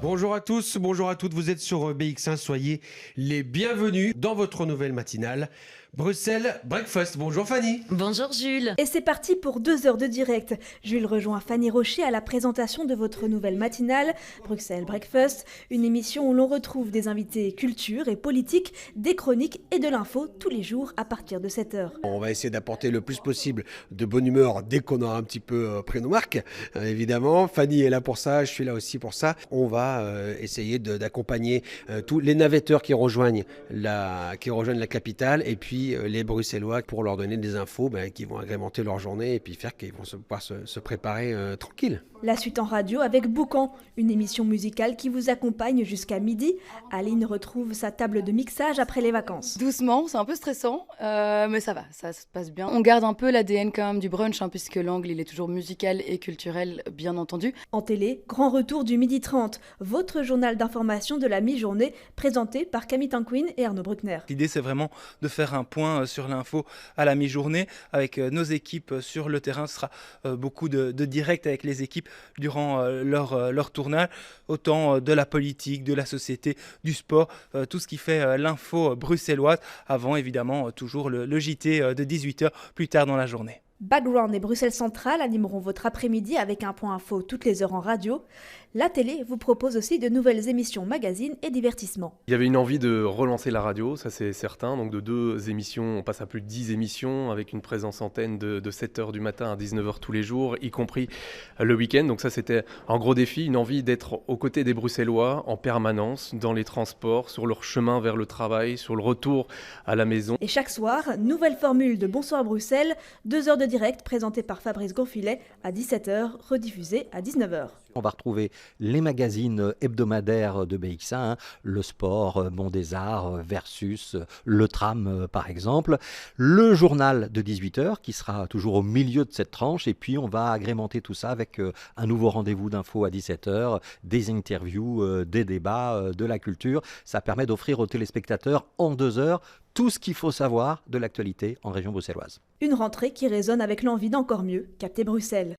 Bonjour à tous, bonjour à toutes, vous êtes sur BX1, soyez les bienvenus dans votre nouvelle matinale. Bruxelles Breakfast, bonjour Fanny. Bonjour Jules. Et c'est parti pour 2 heures de direct. Jules rejoint Fanny Rocher à la présentation de votre nouvelle matinale, Bruxelles Breakfast, une émission où l'on retrouve des invités culture et politique, des chroniques et de l'info tous les jours à partir de 7h. On va essayer d'apporter le plus possible de bonne humeur dès qu'on aura un petit peu pris nos marques, évidemment. Fanny est là pour ça, je suis là aussi pour ça. On va essayer d'accompagner tous les navetteurs qui rejoignent la capitale et puis les Bruxellois pour leur donner des infos qui vont agrémenter leur journée et puis faire qu'ils vont pouvoir se préparer tranquille. La suite en radio avec Boucan, une émission musicale qui vous accompagne jusqu'à midi. Aline retrouve sa table de mixage après les vacances. Doucement, c'est un peu stressant, mais ça va, ça se passe bien. On garde un peu l'ADN quand même du brunch, puisque l'angle il est toujours musical et culturel, bien entendu. En télé, grand retour du 12h30, votre journal d'information de la mi-journée, présenté par Camille Tanquin et Arnaud Bruckner. L'idée c'est vraiment de faire un point sur l'info à la mi-journée avec nos équipes sur le terrain. Ce sera beaucoup de direct avec les équipes durant leur tournage, autant de la politique, de la société, du sport, tout ce qui fait l'info bruxelloise, avant évidemment toujours le JT de 18h plus tard dans la journée. Background et Bruxelles Centrale animeront votre après-midi avec un point info toutes les heures en radio. La télé vous propose aussi de nouvelles émissions, magazines et divertissements. Il y avait une envie de relancer la radio, ça c'est certain. Donc de 2 émissions, on passe à plus de 10 émissions avec une présence antenne de 7h du matin à 19h tous les jours, y compris le week-end. Donc ça c'était un gros défi, une envie d'être aux côtés des Bruxellois en permanence, dans les transports, sur leur chemin vers le travail, sur le retour à la maison. Et chaque soir, nouvelle formule de Bonsoir Bruxelles, 2 heures de direct présentée par Fabrice Gonfilet à 17h, rediffusée à 19h. On va retrouver les magazines hebdomadaires de BX1, le sport, Monde des Arts, Versus, le tram par exemple, le journal de 18h qui sera toujours au milieu de cette tranche et puis on va agrémenter tout ça avec un nouveau rendez-vous d'infos à 17h, des interviews, des débats, de la culture. Ça permet d'offrir aux téléspectateurs en 2 heures tout ce qu'il faut savoir de l'actualité en région bruxelloise. Une rentrée qui résonne avec l'envie d'encore mieux capter Bruxelles.